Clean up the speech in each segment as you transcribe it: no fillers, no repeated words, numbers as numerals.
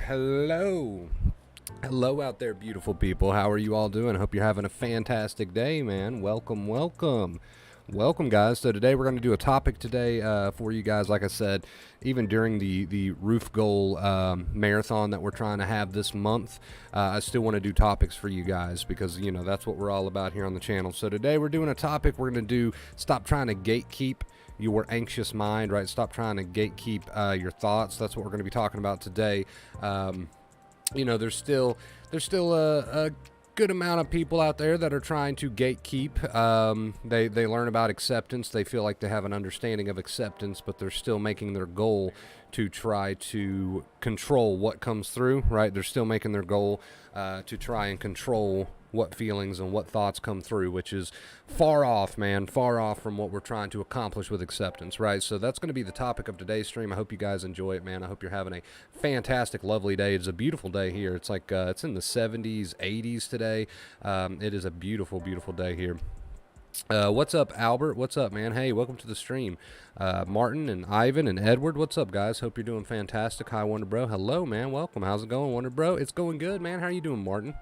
Hello. Hello out there, beautiful people. How are you all doing? Hope you're having a fantastic day, man. Welcome, welcome. Welcome, guys. So today we're going to do a topic today for you guys. Like I said, even during the Roof Goal marathon that we're trying to have this month, I still want to do topics for you guys because, you know, that's what we're all about here on the channel. So today we're doing a topic. We're going to do stop trying to gatekeep your anxious mind, right? Stop trying to gatekeep your thoughts. That's what we're going to be talking about today. You know, there's still a good amount of people out there that are trying to gatekeep. They learn about acceptance. They feel like they have an understanding of acceptance, but they're still making their goal to try to control what comes through, right? They're still making their goal to try and control what feelings and what thoughts come through, which is far off, man, far off from what we're trying to accomplish with acceptance, right? So that's going to be the topic of today's stream. I hope you guys enjoy it, man. I hope you're having a fantastic, lovely day. It's a beautiful day here. It's like it's in the 70s, 80s today. It is a beautiful, beautiful day here. What's up, Albert? What's up, man? Hey, welcome to the stream. Martin and Ivan and Edward, what's up, guys? Hope you're doing fantastic. Hi, Wonder Bro. Hello, man. Welcome. How's it going, Wonder Bro? It's going good, man. How are you doing, Martin?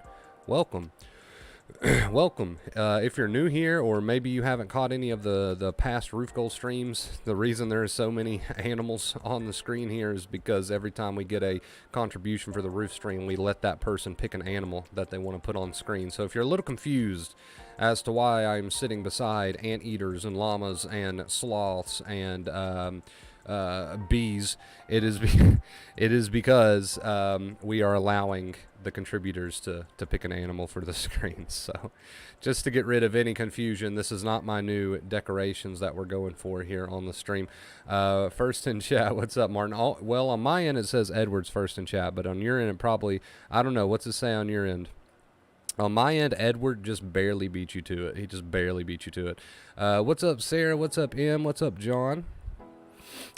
Welcome. Welcome. If you're new here, or maybe you haven't caught any of the past Roof Goal streams, the reason there are so many animals on the screen here is because every time we get a contribution for the roof stream, we let that person pick an animal that they want to put on screen. So if you're a little confused as to why I'm sitting beside anteaters and llamas and sloths and bees, it is because we are allowing the contributors to pick an animal for the screen. So just to get rid of any confusion, this is not my new decorations that we're going for here on the stream. First in chat, what's up, Martin? Well, on my end it says Edward's first in chat, but on your end it probably, I don't know, what's it say on your end? On my end, Edward just barely beat you to it. He just barely beat you to it. What's up, Sarah? What's up, Em? What's up, John?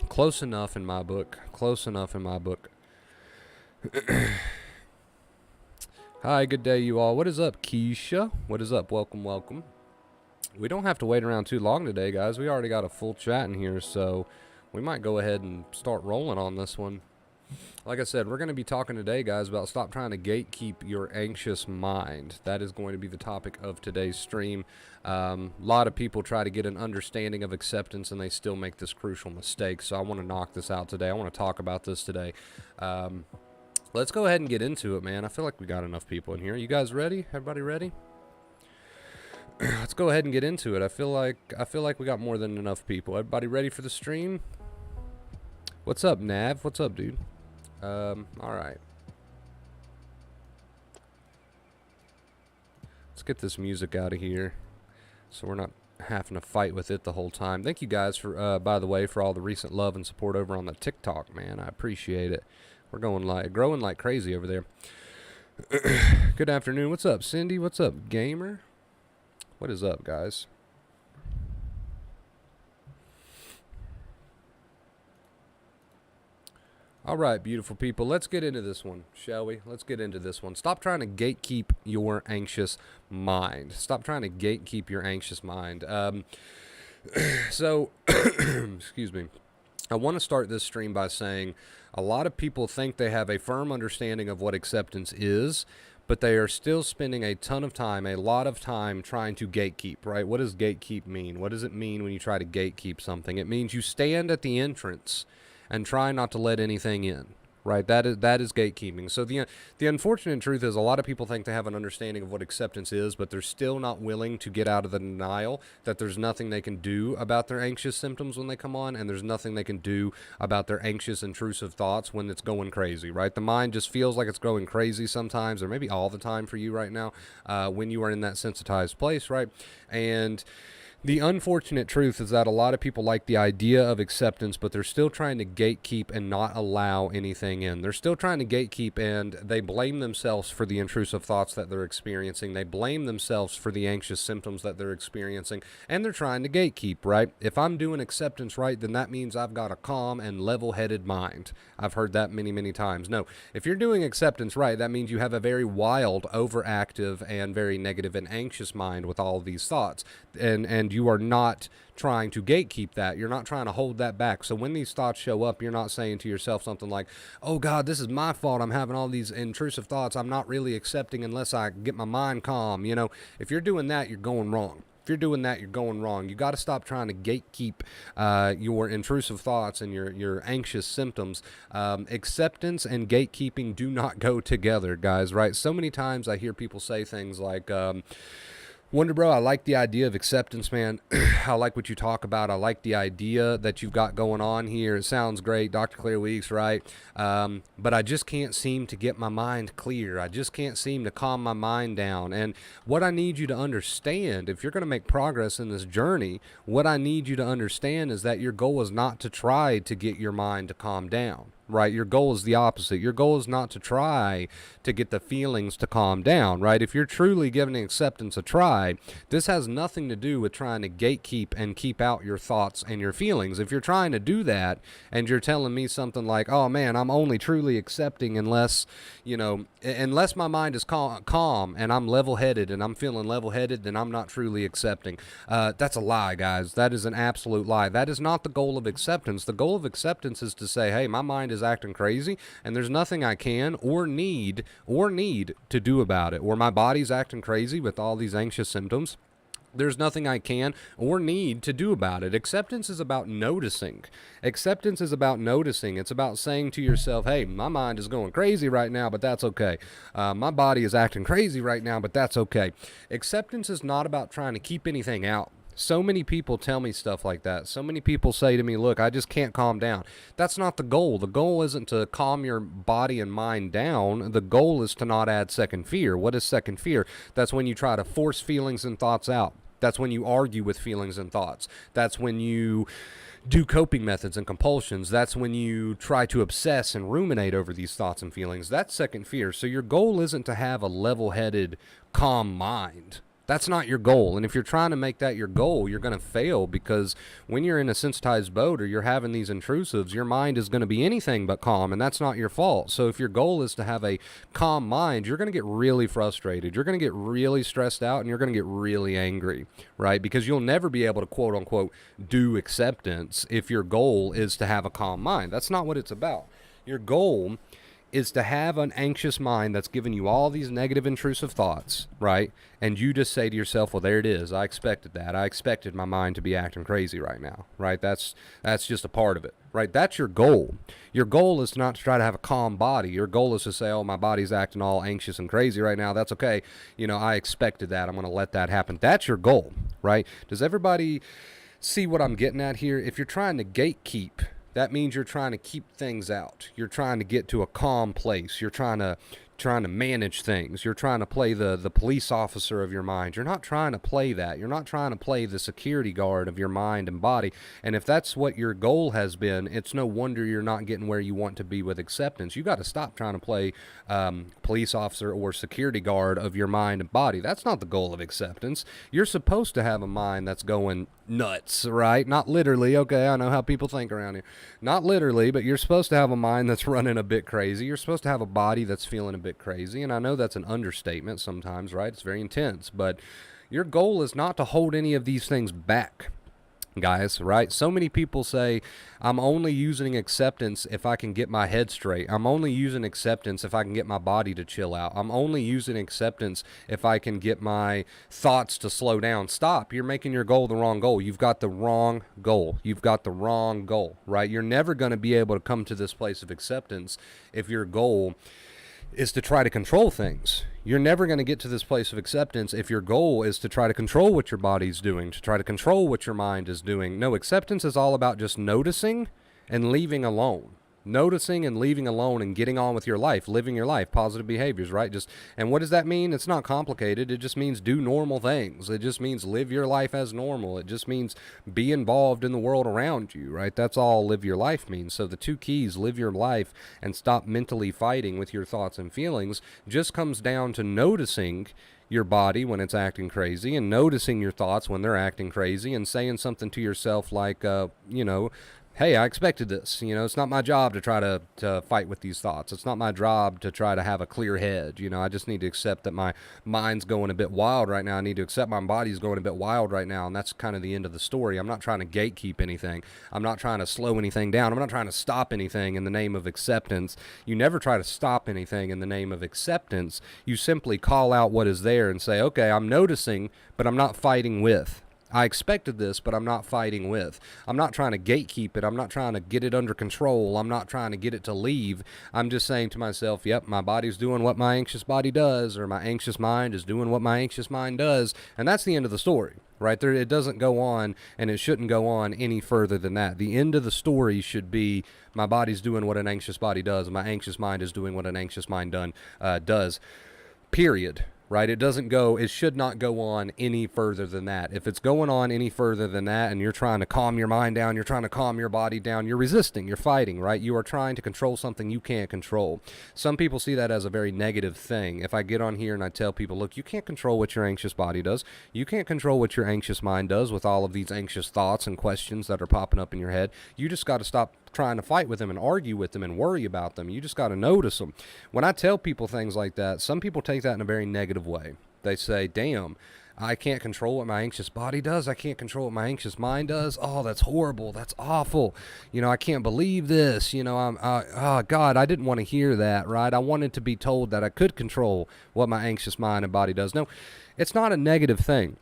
Close enough in my book. Close enough in my book. Hi, good day, you all. What is up, Keisha? What is up? Welcome, welcome. We don't have to wait around too long today, guys. We already got a full chat in here, so we might go ahead and start rolling on this one. Like I said, we're going to be talking today, guys, about stop trying to gatekeep your anxious mind. That is going to be the topic of today's stream. A lot of people try to get an understanding of acceptance, and they still make this crucial mistake. So I want to knock this out today. I want to talk about this today. Let's go ahead and get into it, man. I feel like we got enough people in here. You guys ready? Everybody ready? Let's go ahead and get into it. I feel like we got more than enough people. Everybody ready for the stream? What's up, Nav? What's up, dude? All right. Let's get this music out of here so we're not having to fight with it the whole time. Thank you guys for, by the way, for all the recent love and support over on the TikTok, man. I appreciate it. We're growing like crazy over there. Good afternoon. What's up, Cindy? What's up, Gamer? What is up, guys? All right, beautiful people. Let's get into this one, shall we? Let's get into this one. Stop trying to gatekeep your anxious mind. Stop trying to gatekeep your anxious mind. So, excuse me. I want to start this stream by saying a lot of people think they have a firm understanding of what acceptance is, but they are still spending a lot of time trying to gatekeep, right? What does gatekeep mean? What does it mean when you try to gatekeep something? It means you stand at the entrance and try not to let anything in, right? That is gatekeeping. So the unfortunate truth is a lot of people think they have an understanding of what acceptance is, but they're still not willing to get out of the denial that there's nothing they can do about their anxious symptoms when they come on, and there's nothing they can do about their anxious, intrusive thoughts when it's going crazy, right? The mind just feels like it's going crazy sometimes, or maybe all the time for you right now, when you are in that sensitized place, right? And the unfortunate truth is that a lot of people like the idea of acceptance, but they're still trying to gatekeep and not allow anything in. They're still trying to gatekeep, and they blame themselves for the intrusive thoughts that they're experiencing. They blame themselves for the anxious symptoms that they're experiencing, and they're trying to gatekeep, right? If I'm doing acceptance right, then that means I've got a calm and level-headed mind. I've heard that many, many times. No, if you're doing acceptance right, that means you have a very wild, overactive, and very negative and anxious mind with all of these thoughts. And You are not trying to gatekeep that. You're not trying to hold that back. So when these thoughts show up, you're not saying to yourself something like, oh God, this is my fault. I'm having all these intrusive thoughts. I'm not really accepting unless I get my mind calm. You know, if you're doing that, you're going wrong. If you're doing that, you're going wrong. You got to stop trying to gatekeep your intrusive thoughts and your anxious symptoms. Acceptance and gatekeeping do not go together, guys, right? So many times I hear people say things like, Wonder Bro, I like the idea of acceptance, man. I like what you talk about. I like the idea that you've got going on here. It sounds great. Dr. Clear Weeks, right? But I just can't seem to get my mind clear. I just can't seem to calm my mind down. And what I need you to understand, if you're going to make progress in this journey, what I need you to understand is that your goal is not to try to get your mind to calm down. Right? Your goal is the opposite. Your goal is not to try to get the feelings to calm down, right? If you're truly giving acceptance a try, this has nothing to do with trying to gatekeep and keep out your thoughts and your feelings. If you're trying to do that and you're telling me something like, oh man, I'm only truly accepting unless, you know, unless my mind is calm and I'm level-headed and I'm feeling level-headed, then I'm not truly accepting. That's a lie, guys. That is an absolute lie. That is not the goal of acceptance. The goal of acceptance is to say, hey, my mind is acting crazy and there's nothing I can or need to do about it, or my body's acting crazy with all these anxious symptoms. There's nothing I can or need to do about it. Acceptance is about noticing. Acceptance is about noticing. It's about saying to yourself, hey, my mind is going crazy right now, but that's okay. My body is acting crazy right now, but that's okay. Acceptance is not about trying to keep anything out. So many people tell me stuff like that. So many people say to me, look, I just can't calm down. That's not the goal. The goal isn't to calm your body and mind down. The goal is to not add second fear. What is second fear? That's when you try to force feelings and thoughts out. That's when you argue with feelings and thoughts. That's when you do coping methods and compulsions. That's when you try to obsess and ruminate over these thoughts and feelings. That's second fear. So your goal isn't to have a level-headed, calm mind. That's not your goal. And if you're trying to make that your goal, you're going to fail, because when you're in a sensitized boat or you're having these intrusives, your mind is going to be anything but calm, and that's not your fault. So if your goal is to have a calm mind, you're going to get really frustrated. You're going to get really stressed out, and you're going to get really angry, right? Because you'll never be able to, quote unquote, do acceptance if your goal is to have a calm mind. That's not what it's about. Your goal is to have an anxious mind that's giving you all these negative intrusive thoughts, right? And you just say to yourself, well, there it is. I expected that. I expected my mind to be acting crazy right now, right? That's just a part of it, right? That's your goal. Your goal is not to try to have a calm body. Your goal is to say, oh, my body's acting all anxious and crazy right now. That's okay. You know, I expected that. I'm going to let that happen. That's your goal, right? Does everybody see what I'm getting at here? If you're trying to gatekeep, that means you're trying to keep things out. You're trying to get to a calm place. You're trying to manage things. You're trying to play the police officer of your mind. You're not trying to play that. You're not trying to play the security guard of your mind and body. And if that's what your goal has been, it's no wonder you're not getting where you want to be with acceptance. You got to stop trying to play police officer or security guard of your mind and body. That's not the goal of acceptance. You're supposed to have a mind that's going nuts, right? Not literally. Okay, I know how people think around here. Not literally, but you're supposed to have a mind that's running a bit crazy. You're supposed to have a body that's feeling a bit crazy. And I know that's an understatement sometimes, right? It's very intense, but your goal is not to hold any of these things back, guys, right? So many people say, I'm only using acceptance if I can get my head straight. I'm only using acceptance if I can get my body to chill out. I'm only using acceptance if I can get my thoughts to slow down. Stop. You're making your goal the wrong goal. You've got the wrong goal. You've got the wrong goal, right? You're never going to be able to come to this place of acceptance if your goal is to try to control things. You're never going to get to this place of acceptance if your goal is to try to control what your body's doing, to try to control what your mind is doing. No, acceptance is all about just noticing and leaving alone. Noticing and leaving alone and getting on with your life, living your life, positive behaviors, right? And what does that mean? It's not complicated. It just means do normal things. It just means live your life as normal. It just means be involved in the world around you, right? That's all live your life means. So the two keys, live your life and stop mentally fighting with your thoughts and feelings, just comes down to noticing your body when it's acting crazy and noticing your thoughts when they're acting crazy and saying something to yourself like, hey, I expected this. It's not my job to try to fight with these thoughts. It's not my job to try to have a clear head. I just need to accept that my mind's going a bit wild right now. I need to accept my body's going a bit wild right now. And that's kind of the end of the story. I'm not trying to gatekeep anything. I'm not trying to slow anything down. I'm not trying to stop anything in the name of acceptance. You never try to stop anything in the name of acceptance. You simply call out what is there and say, okay, I'm noticing, but I'm not fighting with. I expected this, but I'm not fighting with. I'm not trying to gatekeep it. I'm not trying to get it under control. I'm not trying to get it to leave. I'm just saying to myself, yep, my body's doing what my anxious body does, or my anxious mind is doing what my anxious mind does. And that's the end of the story, right? It doesn't go on, and it shouldn't go on any further than that. The end of the story should be my body's doing what an anxious body does, and my anxious mind is doing what an anxious mind does, period. Right? It should not go on any further than that. If it's going on any further than that and you're trying to calm your mind down, you're trying to calm your body down, you're resisting, you're fighting, right? You are trying to control something you can't control. Some people see that as a very negative thing. If I get on here and I tell people, look, you can't control what your anxious body does. You can't control what your anxious mind does with all of these anxious thoughts and questions that are popping up in your head. You just got to stop trying to fight with them and argue with them and worry about them. You just got to notice them. When I tell people things like that, some people take that in a very negative way. They say, damn, I can't control what my anxious body does. I can't control what my anxious mind does. Oh, that's horrible. That's awful. I can't believe this. Oh God, I didn't want to hear that, right? I wanted to be told that I could control what my anxious mind and body does. No, it's not a negative thing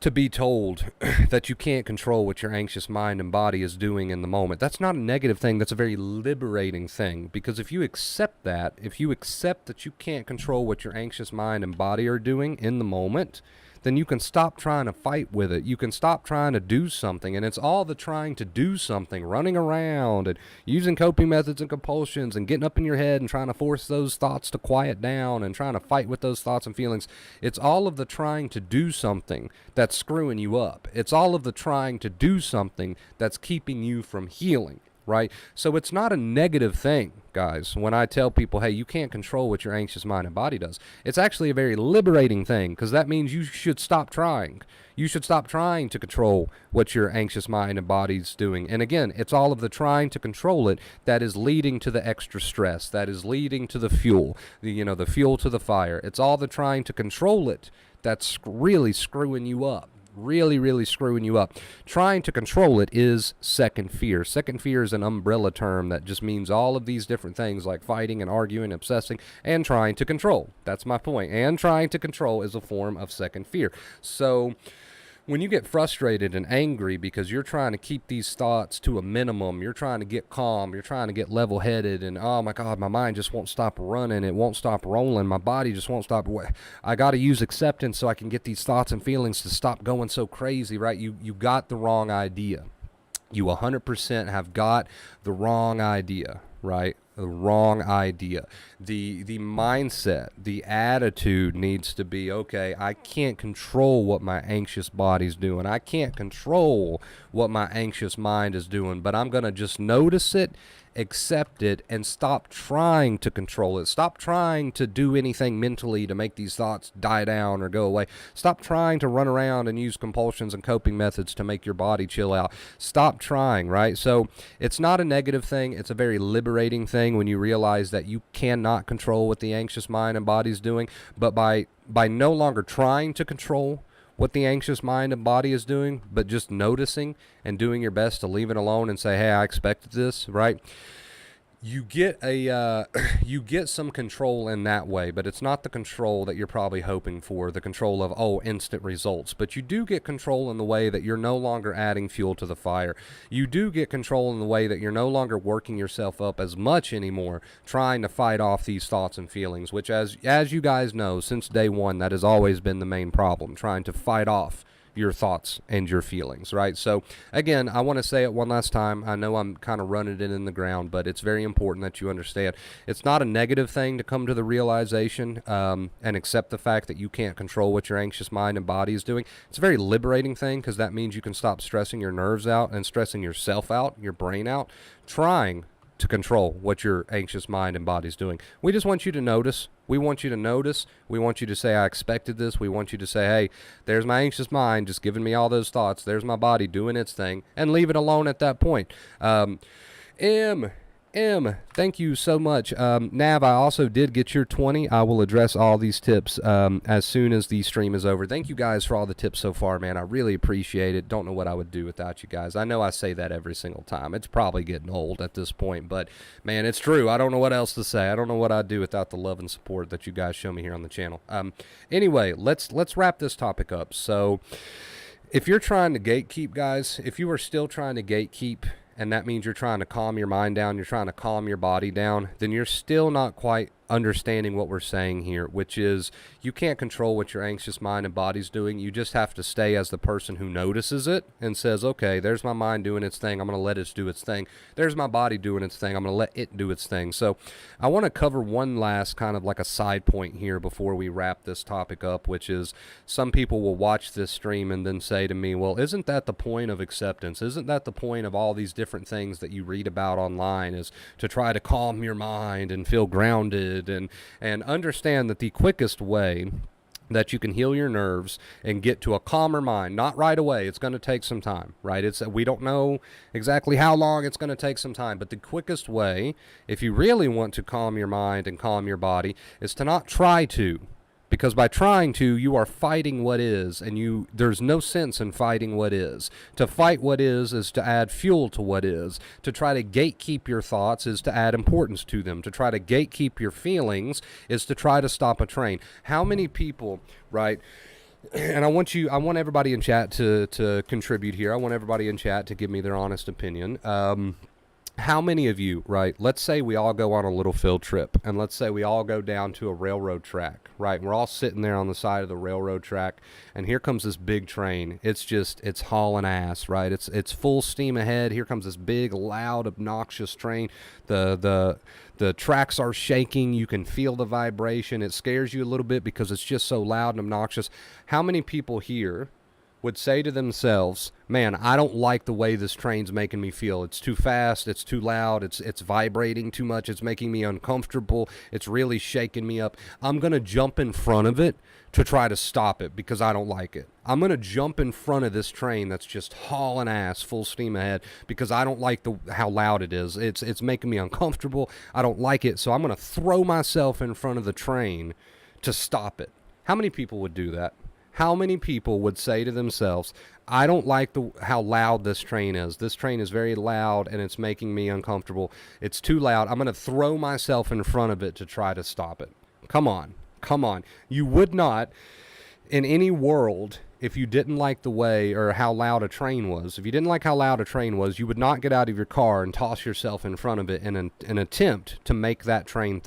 to be told that you can't control what your anxious mind and body is doing in the moment. That's not a negative thing. That's a very liberating thing, because if you accept that you can't control what your anxious mind and body are doing in the moment, then you can stop trying to fight with it. You can stop trying to do something. And it's all the trying to do something, running around and using coping methods and compulsions and getting up in your head and trying to force those thoughts to quiet down and trying to fight with those thoughts and feelings. It's all of the trying to do something that's screwing you up. It's all of the trying to do something that's keeping you from healing. Right? So it's not a negative thing, guys, when I tell people, hey, you can't control what your anxious mind and body does. It's actually a very liberating thing, because that means you should stop trying. You should stop trying to control what your anxious mind and body's doing. And again, it's all of the trying to control it that is leading to the extra stress, that is leading to the fuel, the fuel to the fire. It's all the trying to control it that's really screwing you up. Really screwing you up. Trying to control it is second fear. Second fear is an umbrella term that just means all of these different things, like fighting and arguing, obsessing, and trying to control. That's my point. And trying to control is a form of second fear. So when you get frustrated and angry because you're trying to keep these thoughts to a minimum, you're trying to get calm, you're trying to get level-headed, and oh my God, my mind just won't stop running, it won't stop rolling, my body just won't stop. I got to use acceptance so I can get these thoughts and feelings to stop going so crazy, right? You got the wrong idea. You 100% have got the wrong idea, right? The wrong idea. The mindset, the attitude needs to be, okay, I can't control what my anxious body's doing. I can't control what my anxious mind is doing, but I'm going to just notice it, accept it, and stop trying to control it. Stop trying to do anything mentally to make these thoughts die down or go away. Stop trying to run around and use compulsions and coping methods to make your body chill out. Stop trying, right? So it's not a negative thing. It's a very liberating thing when you realize that you cannot control what the anxious mind and body is doing, but by no longer trying to control what the anxious mind and body is doing, but just noticing and doing your best to leave it alone and say, hey, I expected this, right? You get you get some control in that way, but it's not the control that you're probably hoping for, the control of, instant results. But you do get control in the way that you're no longer adding fuel to the fire. You do get control in the way that you're no longer working yourself up as much anymore, trying to fight off these thoughts and feelings, which as you guys know, since day one, that has always been the main problem, trying to fight off your thoughts and your feelings, right? So again, I want to say it one last time. I know I'm kind of running it in the ground, but it's very important that you understand it's not a negative thing to come to the realization and accept the fact that you can't control what your anxious mind and body is doing. It's a very liberating thing, because that means you can stop stressing your nerves out and stressing yourself out, your brain out, trying to control what your anxious mind and body's doing. We just want you to notice. We want you to notice. We want you to say, I expected this. We want you to say, hey, there's my anxious mind just giving me all those thoughts. There's my body doing its thing, and leave it alone at that point. Thank you so much. Nav, I also did get your 20. I will address all these tips as soon as the stream is over. Thank you guys for all the tips so far, man. I really appreciate it. Don't know what I would do without you guys. I know I say that every single time. It's probably getting old at this point, but man, it's true. I don't know what else to say. I don't know what I'd do without the love and support that you guys show me here on the channel. Anyway, let's wrap this topic up. So if you're trying to gatekeep, guys, if you are still trying to gatekeep, and that means you're trying to calm your mind down, you're trying to calm your body down, then you're still not quite understanding what we're saying here, which is you can't control what your anxious mind and body's doing. You just have to stay as the person who notices it and says, okay, there's my mind doing its thing. I'm going to let it do its thing. There's my body doing its thing. I'm going to let it do its thing. So I want to cover one last kind of like a side point here before we wrap this topic up, which is some people will watch this stream and then say to me, well, isn't that the point of acceptance? Isn't that the point of all these different things that you read about online, is to try to calm your mind and feel grounded and understand that the quickest way that you can heal your nerves and get to a calmer mind, not right away, it's going to take some time, right? We don't know exactly how long it's going to take some time, but the quickest way, if you really want to calm your mind and calm your body, is to not try to. Because by trying to, you are fighting what is, and there's no sense in fighting what is. To fight what is to add fuel to what is. To try to gatekeep your thoughts is to add importance to them. To try to gatekeep your feelings is to try to stop a train. How many people, right? And I want everybody in chat to contribute here. I want everybody in chat to give me their honest opinion. How many of you, right, let's say we all go on a little field trip, and let's say we all go down to a railroad track, right? We're all sitting there on the side of the railroad track, and here comes this big train. It's hauling ass, right? It's full steam ahead. Here comes this big, loud, obnoxious train. The tracks are shaking. You can feel the vibration. It scares you a little bit because it's just so loud and obnoxious. How many people here would say to themselves, man, I don't like the way this train's making me feel. It's too fast, it's too loud, it's vibrating too much, it's making me uncomfortable, it's really shaking me up. I'm going to jump in front of it to try to stop it because I don't like it. I'm going to jump in front of this train that's just hauling ass full steam ahead because I don't like how loud it is. It's making me uncomfortable. I don't like it, so I'm going to throw myself in front of the train to stop it. How many people would do that? How many people would say to themselves, I don't like how loud this train is. This train is very loud and it's making me uncomfortable. It's too loud. I'm going to throw myself in front of it to try to stop it. Come on. You would not, in any world, if you didn't like the way or how loud a train was, if you didn't like how loud a train was, you would not get out of your car and toss yourself in front of it in an attempt to make that train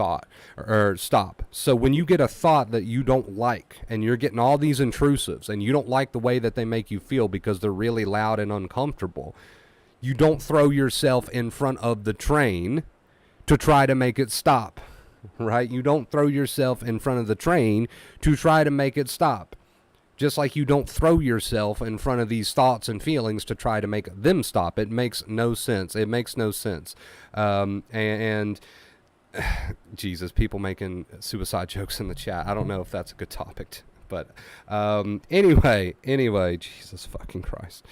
or stop. So when you get a thought that you don't like and you're getting all these intrusives and you don't like the way that they make you feel because they're really loud and uncomfortable, you don't throw yourself in front of the train to try to make it stop, right? You don't throw yourself in front of the train to try to make it stop. Just like you don't throw yourself in front of these thoughts and feelings to try to make them stop. It makes no sense. It makes no sense. And Jesus, people making suicide jokes in the chat. I don't know if that's a good topic, but anyway, Jesus fucking Christ.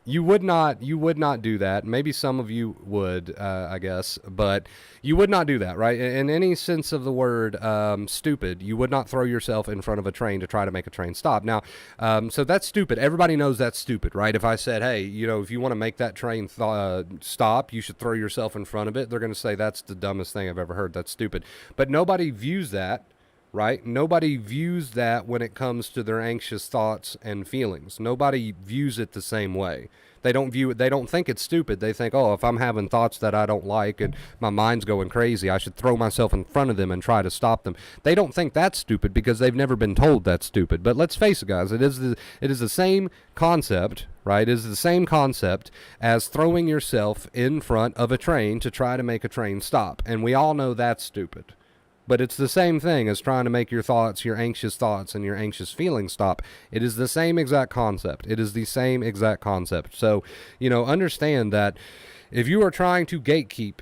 You would not do that. Maybe some of you would, I guess, but you would not do that, right? In any sense of the word, stupid, you would not throw yourself in front of a train to try to make a train stop. Now, so that's stupid. Everybody knows that's stupid, right? If I said, hey, if you want to make that train stop, you should throw yourself in front of it, they're going to say that's the dumbest thing I've ever heard. That's stupid. But nobody views that. Right? Nobody views that when it comes to their anxious thoughts and feelings. Nobody views it the same way. They don't view it. They don't think it's stupid. They think, oh, if I'm having thoughts that I don't like and my mind's going crazy, I should throw myself in front of them and try to stop them. They don't think that's stupid because they've never been told that's stupid. But let's face it, guys. It is the same concept, right? It is the same concept as throwing yourself in front of a train to try to make a train stop. And we all know that's stupid. But it's the same thing as trying to make your thoughts, your anxious thoughts, and your anxious feelings stop. It is the same exact concept. It is the same exact concept. So, understand that If you are trying to gatekeep,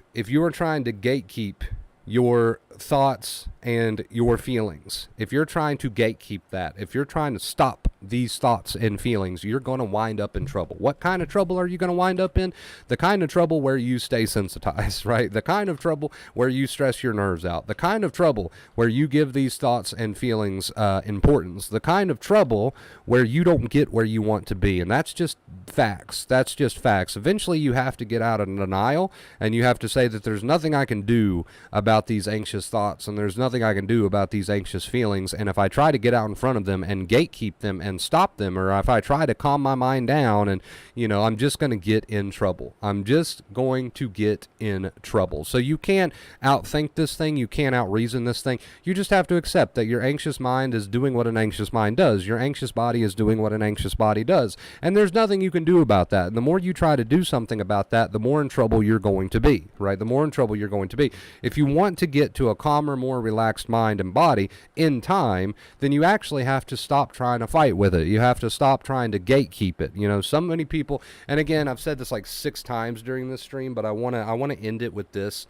your thoughts and your feelings, if you're trying to gatekeep that, if you're trying to stop these thoughts and feelings, you're going to wind up in trouble. What kind of trouble are you going to wind up in? The kind of trouble where you stay sensitized, right? The kind of trouble where you stress your nerves out. The kind of trouble where you give these thoughts and feelings importance. The kind of trouble where you don't get where you want to be. And that's just facts. That's just facts. Eventually you have to get out of denial, and you have to say that there's nothing I can do about these anxious thoughts, and there's nothing I can do about these anxious feelings. And if I try to get out in front of them and gatekeep them and stop them, or if I try to calm my mind down, and I'm just going to get in trouble. I'm just going to get in trouble. So you can't outthink this thing. You can't outreason this thing. You just have to accept that your anxious mind is doing what an anxious mind does. Your anxious body is doing what an anxious body does. And there's nothing you can do about that. And the more you try to do something about that, the more in trouble you're going to be, right? The more in trouble you're going to be. If you want to get to a calmer, more relaxed mind and body in time, then you actually have to stop trying to fight with it. You have to stop trying to gatekeep it. So many people, and again, I've said this like 6 times during this stream, but I want to end it with this.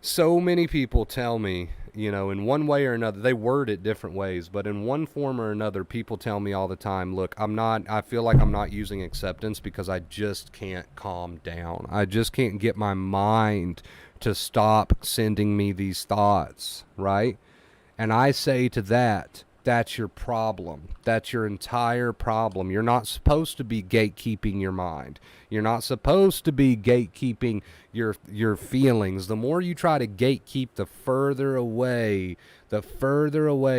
So many people tell me, in one way or another, they word it different ways, but in one form or another, people tell me all the time, look, I feel like I'm not using acceptance because I just can't calm down. I just can't get my mind to stop sending me these thoughts, right? And I say to that, that's your problem. That's your entire problem. You're not supposed to be gatekeeping your mind. You're not supposed to be gatekeeping your feelings. The more you try to gatekeep, the further away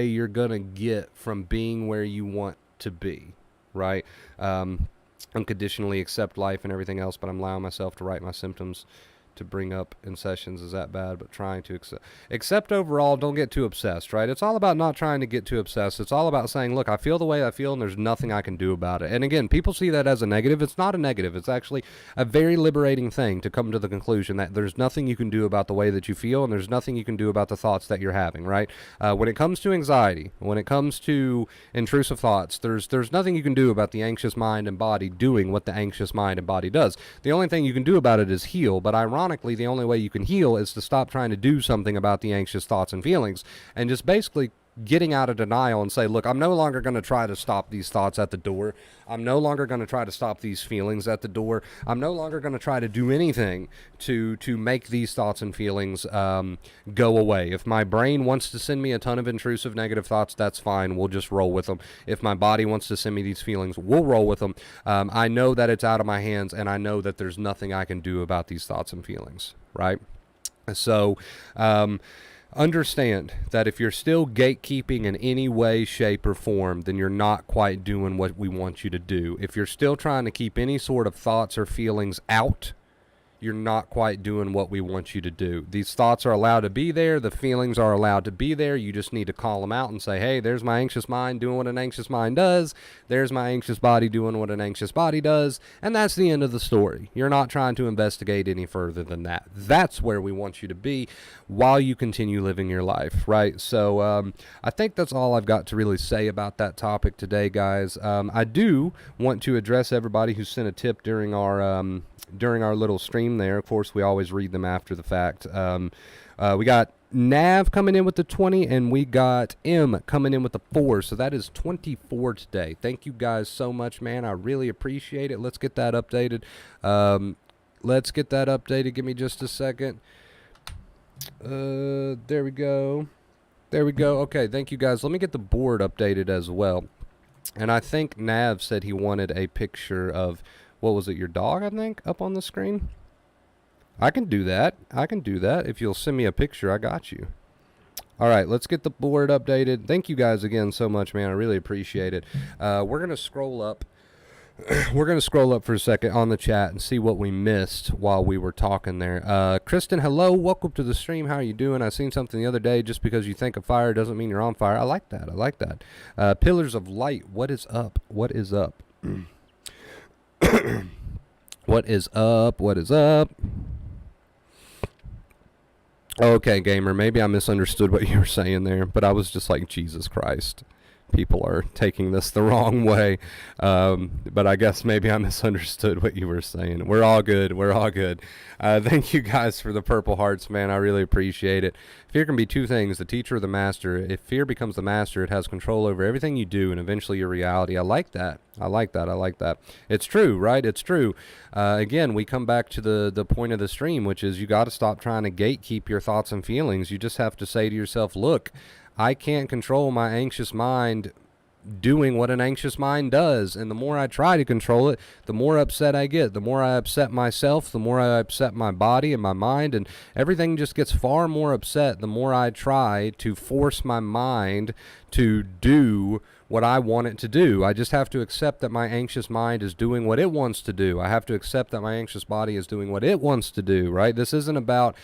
you're going to get from being where you want to be, right? Unconditionally accept life and everything else, but I'm allowing myself to write my symptoms to bring up in sessions. Is that bad? But trying to accept overall. Don't get too obsessed, right? It's all about not trying to get too obsessed. It's all about saying, look, I feel the way I feel and there's nothing I can do about it. And again, people see that as a negative. It's not a negative. It's actually a very liberating thing to come to the conclusion that there's nothing you can do about the way that you feel, and there's nothing you can do about the thoughts that you're having, right? When it comes to anxiety, when it comes to intrusive thoughts, there's nothing you can do about the anxious mind and body doing what the anxious mind and body does. The only thing you can do about it is heal, but ironically, the only way you can heal is to stop trying to do something about the anxious thoughts and feelings, and just basically getting out of denial and say, look, I'm no longer going to try to stop these thoughts at the door. I'm no longer going to try to stop these feelings at the door. I'm no longer going to try to do anything to make these thoughts and feelings go away. If my brain wants to send me a ton of intrusive negative thoughts, that's fine. We'll just roll with them. If my body wants to send me these feelings, we'll roll with them. I know that it's out of my hands, and I know that there's nothing I can do about these thoughts and feelings, right? So, understand that if you're still gatekeeping in any way, shape, or form, then you're not quite doing what we want you to do. If you're still trying to keep any sort of thoughts or feelings out, you're not quite doing what we want you to do. These thoughts are allowed to be there. The feelings are allowed to be there. You just need to call them out and say, hey, there's my anxious mind doing what an anxious mind does. There's my anxious body doing what an anxious body does. And that's the end of the story. You're not trying to investigate any further than that. That's where we want you to be while you continue living your life, right? So I think that's all I've got to really say about that topic today, guys. I do want to address everybody who sent a tip during our little stream there. Of course, we always read them after the fact. We got Nav coming in with the 20, and we got M coming in with the 4. So that is 24 today. Thank you guys so much, man. I really appreciate it. Let's get that updated. Give me just a second. There we go. Okay, thank you guys. Let me get the board updated as well. And I think Nav said he wanted a picture of, what was it, your dog, I think, up on the screen? I can do that. If you'll send me a picture, I got you. All right, let's get the board updated. Thank you guys again so much, man. I really appreciate it. We're going to scroll up. We're going to scroll up for a second on the chat and see what we missed while we were talking there. Kristen, hello. Welcome to the stream. How are you doing? I seen something the other day. Just because you think of fire doesn't mean you're on fire. I like that. Pillars of Light. What is up? What is up? Okay, gamer, maybe I misunderstood what you were saying there, but I was just like, Jesus Christ. people are taking this the wrong way. But I guess maybe I misunderstood what you were saying. We're all good. We're all good. Thank you guys for the purple hearts, man. I really appreciate it. Fear can be two things, the teacher or the master. If fear becomes the master, it has control over everything you do and eventually your reality. I like that. I like that. I like that. It's true, right? It's true. Again, we come back to the point of the stream, which is you got to stop trying to gatekeep your thoughts and feelings. You just have to say to yourself, look, I can't control my anxious mind doing what an anxious mind does, and the more I try to control it, the more upset I get. The more I upset myself, the more I upset my body and my mind, and everything just gets far more upset the more I try to force my mind to do what I want it to do. I just have to accept that my anxious mind is doing what it wants to do. I have to accept that my anxious body is doing what it wants to do, right? This isn't about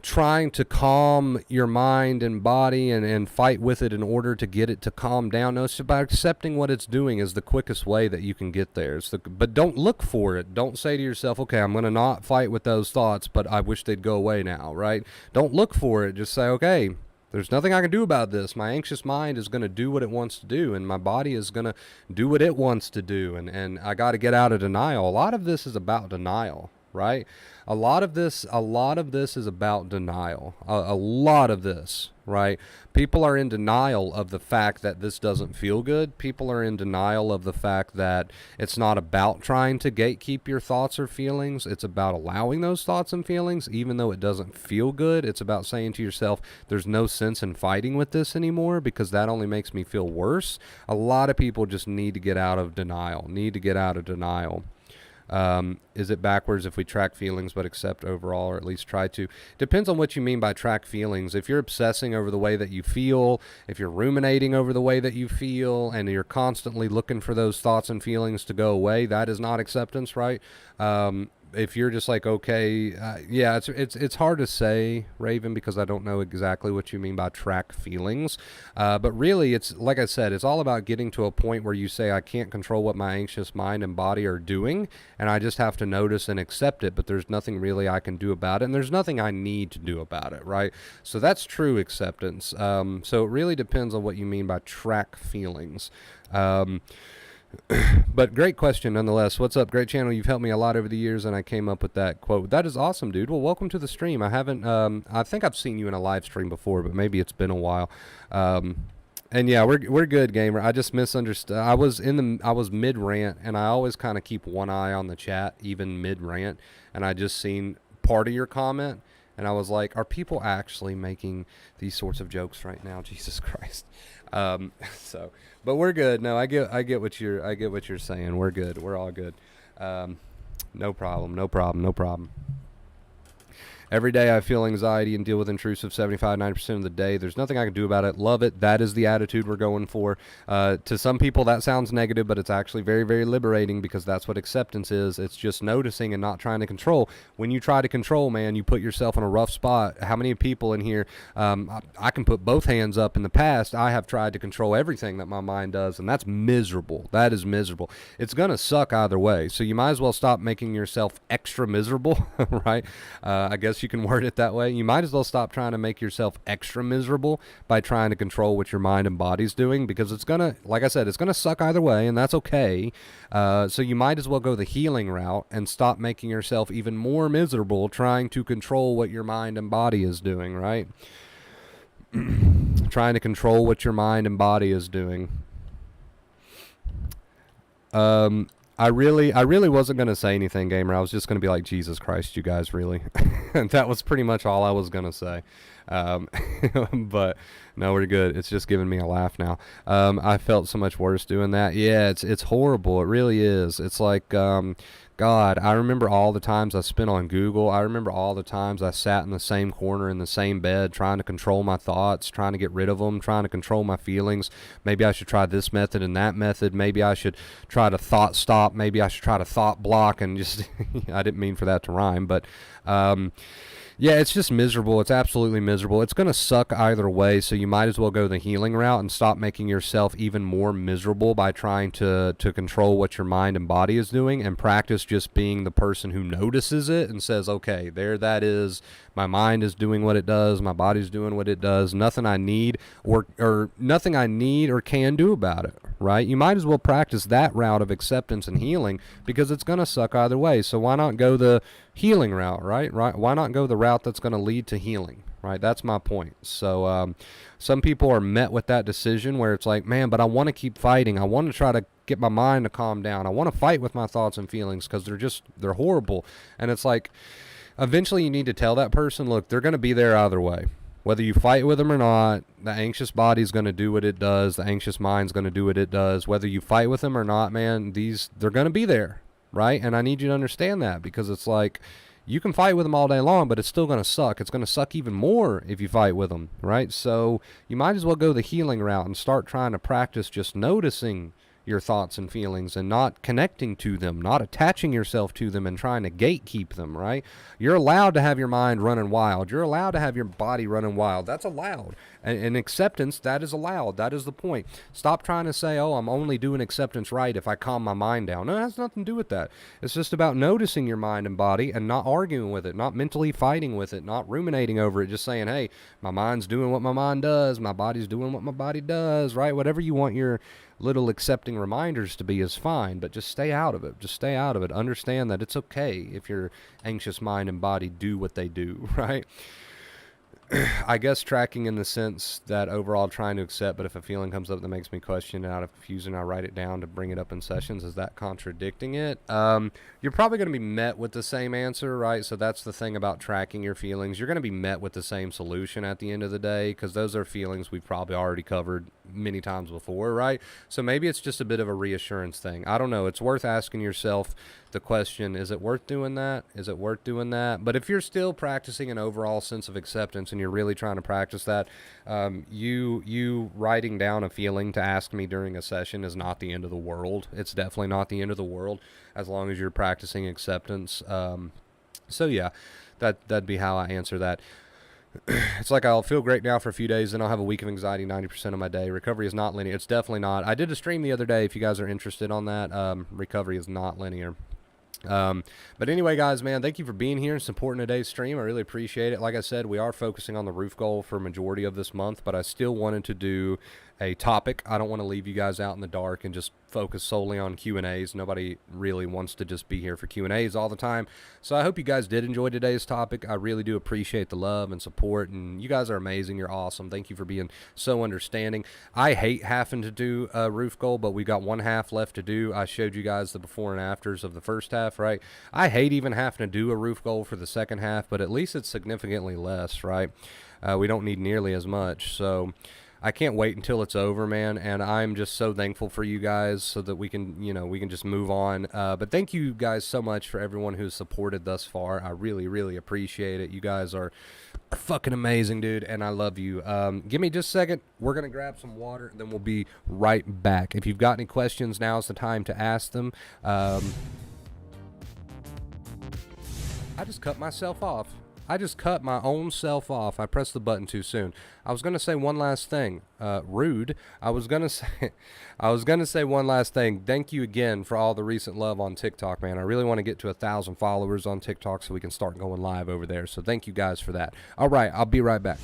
trying to calm your mind and body and fight with it in order to get it to calm down. No, it's about accepting what it's doing is the quickest way that you can get there. But don't look for it. Don't say to yourself, okay, I'm going to not fight with those thoughts, but I wish they'd go away now, right? Don't look for it. Just say, okay, there's nothing I can do about this. My anxious mind is going to do what it wants to do, and my body is going to do what it wants to do, and I got to get out of denial. A lot of this is about denial, right? A lot of this is about denial. A lot of this, right? People are in denial of the fact that this doesn't feel good. People are in denial of the fact that it's not about trying to gatekeep your thoughts or feelings. It's about allowing those thoughts and feelings, even though it doesn't feel good. It's about saying to yourself, there's no sense in fighting with this anymore because that only makes me feel worse. A lot of people just need to get out of denial, Is it backwards if we track feelings but accept overall, or at least try to? Depends on what you mean by track feelings. If you're obsessing over the way that you feel, if you're ruminating over the way that you feel, and you're constantly looking for those thoughts and feelings to go away, that is not acceptance, right? If you're just like, okay, yeah, it's hard to say, Raven, because I don't know exactly what you mean by track feelings. But really, it's like I said, it's all about getting to a point where you say, I can't control what my anxious mind and body are doing, and I just have to notice and accept it, but there's nothing really I can do about it, and there's nothing I need to do about it, right? So that's true acceptance. So it really depends on what you mean by track feelings. But great question nonetheless. What's up? Great channel. You've helped me a lot over the years, and I came up with that quote. That is awesome, dude. Well, welcome to the stream. I haven't, I think I've seen you in a live stream before, but maybe it's been a while. And yeah, we're good, gamer. I just misunderstood. I was mid rant, and I always kind of keep one eye on the chat, even mid rant, and I just seen part of your comment, and I was like, are people actually making these sorts of jokes right now? Jesus Christ. But we're good. No, I get what you're saying. We're good. We're all good. No problem. Every day I feel anxiety and deal with intrusive 75-90% of the day. There's nothing I can do about it. Love it. That is the attitude we're going for. To some people that sounds negative, but it's actually very, very liberating because that's what acceptance is. It's just noticing and not trying to control. When you try to control, man, you put yourself in a rough spot. How many people in here, I can put both hands up. In the past, I have tried to control everything that my mind does, and that's miserable. That is miserable. It's going to suck either way, so you might as well stop making yourself extra miserable, right? I guess you can word it that way. You might as well stop trying to make yourself extra miserable by trying to control what your mind and body's doing, because it's gonna, like I said, it's gonna suck either way, and that's okay. So you might as well go the healing route and stop making yourself even more miserable trying to control what your mind and body is doing, right? Trying to control what your mind and body is doing. I really wasn't going to say anything, gamer. I was just going to be like, Jesus Christ, you guys, really? And that was pretty much all I was going to say. But no, we're good. It's just giving me a laugh now. I felt so much worse doing that. Yeah, it's horrible. It really is. It's like, God, I remember all the times I spent on Google. I remember all the times I sat in the same corner in the same bed trying to control my thoughts, trying to get rid of them, trying to control my feelings. Maybe I should try this method and that method. Maybe I should try to thought stop. Maybe I should try to thought block, and just, I didn't mean for that to rhyme, but, yeah, it's just miserable. It's absolutely miserable. It's going to suck either way, so you might as well go the healing route and stop making yourself even more miserable by trying to control what your mind and body is doing, and practice just being the person who notices it and says, okay, there that is. My mind is doing what it does. My body's doing what it does. Nothing I need or nothing I need or can do about it, right? You might as well practice that route of acceptance and healing because it's going to suck either way. So why not go the healing route, right? Why not go the route that's going to lead to healing, right? That's my point. So some people are met with that decision where it's like, man, but I want to keep fighting. I want to try to get my mind to calm down. I want to fight with my thoughts and feelings because they're horrible. And it's like, eventually you need to tell that person, look, they're going to be there either way. Whether you fight with them or not, the anxious body's going to do what it does. The anxious mind's going to do what it does. Whether you fight with them or not, man, they're going to be there, right? And I need you to understand that because it's like, you can fight with them all day long, but it's still going to suck. It's going to suck even more if you fight with them, right? So you might as well go the healing route and start trying to practice just noticing your thoughts and feelings and not connecting to them, not attaching yourself to them and trying to gatekeep them, right? You're allowed to have your mind running wild. You're allowed to have your body running wild. That's allowed. And acceptance, that is allowed. That is the point. Stop trying to say, oh, I'm only doing acceptance right if I calm my mind down. No, it has nothing to do with that. It's just about noticing your mind and body and not arguing with it, not mentally fighting with it, not ruminating over it, just saying, hey, my mind's doing what my mind does, my body's doing what my body does, right? Whatever you want your little accepting reminders to be is fine, but just stay out of it. Just stay out of it. Understand that it's okay if your anxious mind and body do what they do, right? I guess tracking in the sense that overall trying to accept, but if a feeling comes up that makes me question it out of confusion, I write it down to bring it up in sessions. Is that contradicting it? You're probably going to be met with the same answer, right? So that's the thing about tracking your feelings. You're going to be met with the same solution at the end of the day because those are feelings we've probably already covered many times before, right? So maybe it's just a bit of a reassurance thing. I don't know. It's worth asking yourself the question, is it worth doing that? Is it worth doing that? But if you're still practicing an overall sense of acceptance and you're really trying to practice that, you writing down a feeling to ask me during a session is not the end of the world. It's definitely not the end of the world as long as you're practicing acceptance. So yeah, that'd be how I answer that. It's like I'll feel great now for a few days, then I'll have a week of anxiety 90% of my day. Recovery is not linear. It's definitely not. I did a stream the other day if you guys are interested on that. Recovery is not linear. But anyway, guys, man, thank you for being here and supporting today's stream. I really appreciate it. Like I said, we are focusing on the roof goal for majority of this month, but I still wanted to do a topic. I don't want to leave you guys out in the dark and just focus solely on Q&As. Nobody really wants to just be here for Q&As all the time. So I hope you guys did enjoy today's topic. I really do appreciate the love and support, and you guys are amazing. You're awesome. Thank you for being so understanding. I hate having to do a roof goal, but we got one half left to do. I showed you guys the before and afters of the first half, right? I hate even having to do a roof goal for the second half, but at least it's significantly less, right? We don't need nearly as much. So I can't wait until it's over, man, and I'm just so thankful for you guys so that we can just move on. But thank you guys so much for everyone who's supported thus far. I really, really appreciate it. You guys are fucking amazing, dude, and I love you. Give me just a second. We're going to grab some water, and then we'll be right back. If you've got any questions, now's the time to ask them. I just cut myself off. I just cut my own self off. I pressed the button too soon. I was gonna say one last thing. Rude. I was gonna say one last thing. Thank you again for all the recent love on TikTok, man. I really want to get to 1,000 followers on TikTok so we can start going live over there. So thank you guys for that. All right, I'll be right back.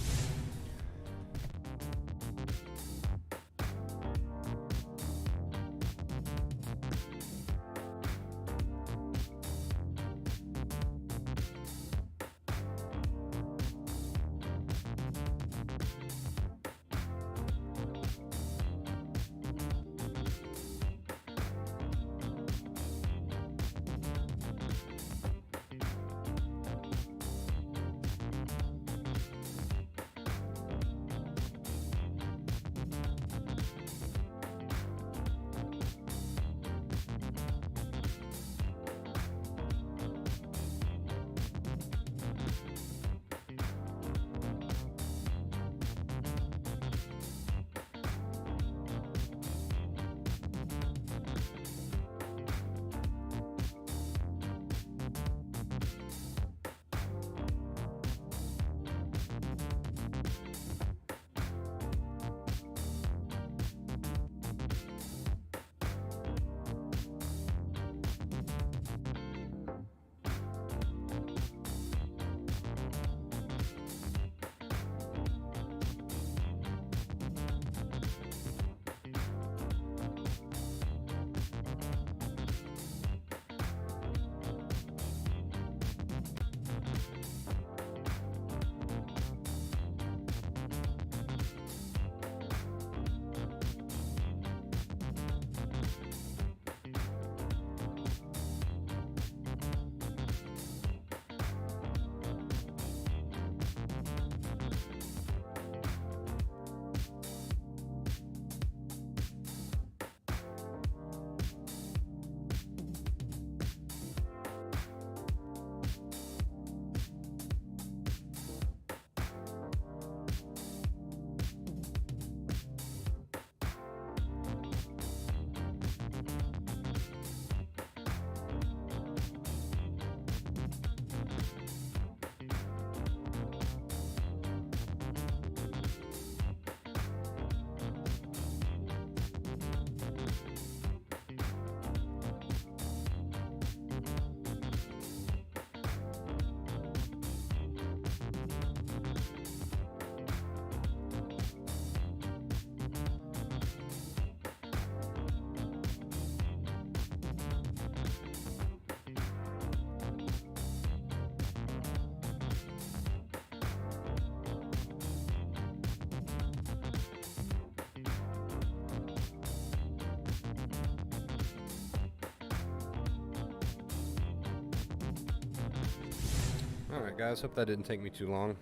Alright, guys, hope that didn't take me too long.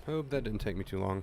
Hope that didn't take me too long.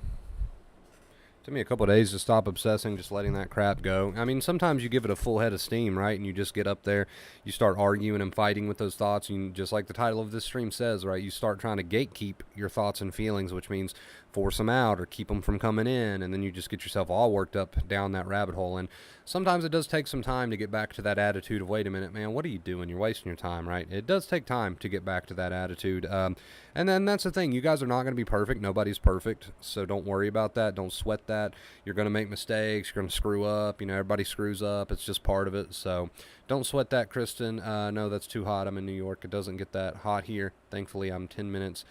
Took me a couple of days to stop obsessing, just letting that crap go. I mean, sometimes you give it a full head of steam, right? And you just get up there, you start arguing and fighting with those thoughts. And just like the title of this stream says, right? You start trying to gatekeep your thoughts and feelings, which means force them out or keep them from coming in. And then you just get yourself all worked up down that rabbit hole. And sometimes it does take some time to get back to that attitude of, wait a minute, man, what are you doing? You're wasting your time, right? It does take time to get back to that attitude. And then that's the thing. You guys are not going to be perfect. Nobody's perfect. So don't worry about that. Don't sweat that. You're going to make mistakes. You're going to screw up. You know, everybody screws up. It's just part of it. So don't sweat that, Kristen. No, that's too hot. I'm in New York. It doesn't get that hot here. Thankfully, I'm 10 minutes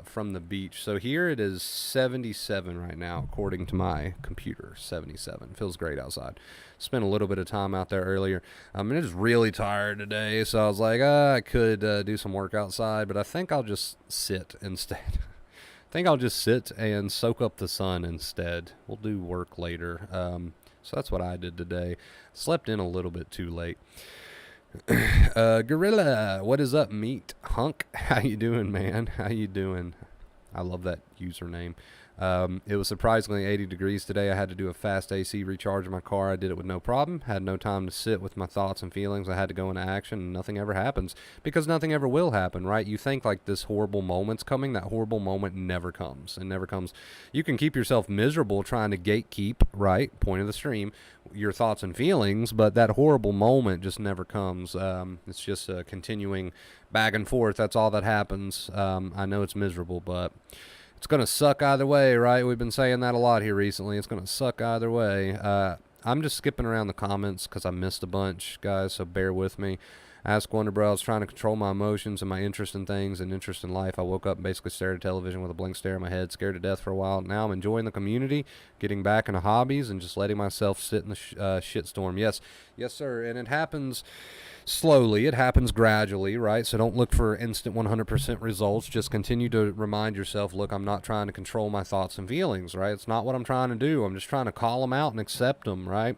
from the beach. So here it is 77 right now, according to my computer. 77. Feels great outside. Spent a little bit of time out there earlier. I'm just really tired today, so I was like, I could do some work outside, but I think I'll just sit instead. I think I'll just sit and soak up the sun instead. We'll do work later. So that's what I did today. Slept in a little bit too late. Gorilla, what is up, meat hunk? How you doing, man? How you doing? I love that username. It was surprisingly 80 degrees today. I had to do a fast AC recharge in my car. I did it with no problem. Had no time to sit with my thoughts and feelings. I had to go into action, and nothing ever happens because nothing ever will happen, right? You think like this horrible moment's coming. That horrible moment never comes. It never comes. You can keep yourself miserable trying to gatekeep, right? Point of the stream, your thoughts and feelings, but that horrible moment just never comes. It's just a continuing back and forth. That's all that happens. I know it's miserable, but it's going to suck either way, right? We've been saying that a lot here recently. It's going to suck either way. I'm just skipping around the comments because I missed a bunch, guys, so bear with me. Ask Wonderbro, I was trying to control my emotions and my interest in things and interest in life. I woke up and basically stared at television with a blank stare in my head, scared to death for a while. Now I'm enjoying the community, getting back into hobbies, and just letting myself sit in the shitstorm. Yes, sir, and it happens slowly. It happens gradually, right? So don't look for instant 100% results. Just continue to remind yourself, look, I'm not trying to control my thoughts and feelings, right? It's not what I'm trying to do. I'm just trying to call them out and accept them, right?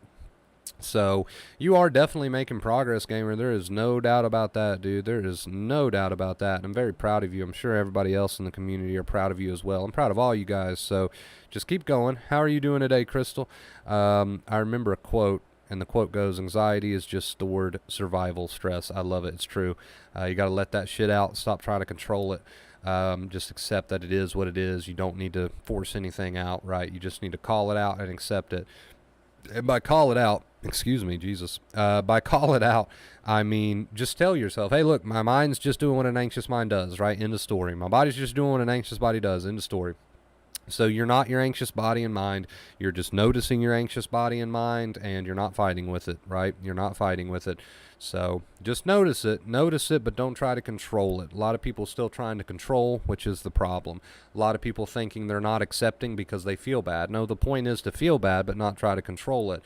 So you are definitely making progress, gamer. There is no doubt about that, dude. There is no doubt about that. And I'm very proud of you. I'm sure everybody else in the community are proud of you as well. I'm proud of all you guys. So just keep going. How are you doing today, Crystal? I remember a quote, and the quote goes, anxiety is just the word survival stress. I love it. It's true. You got to let that shit out. Stop trying to control it. Just accept that it is what it is. You don't need to force anything out, right? You just need to call it out and accept it. And by call it out, excuse me, Jesus. By call it out, I mean, just tell yourself, hey, look, my mind's just doing what an anxious mind does, right? End of story. My body's just doing what an anxious body does. End of story. So you're not your anxious body and mind. You're just noticing your anxious body and mind, and you're not fighting with it, right? You're not fighting with it. So just notice it, but don't try to control it. A lot of people still trying to control, which is the problem. A lot of people thinking they're not accepting because they feel bad. No, the point is to feel bad, but not try to control it.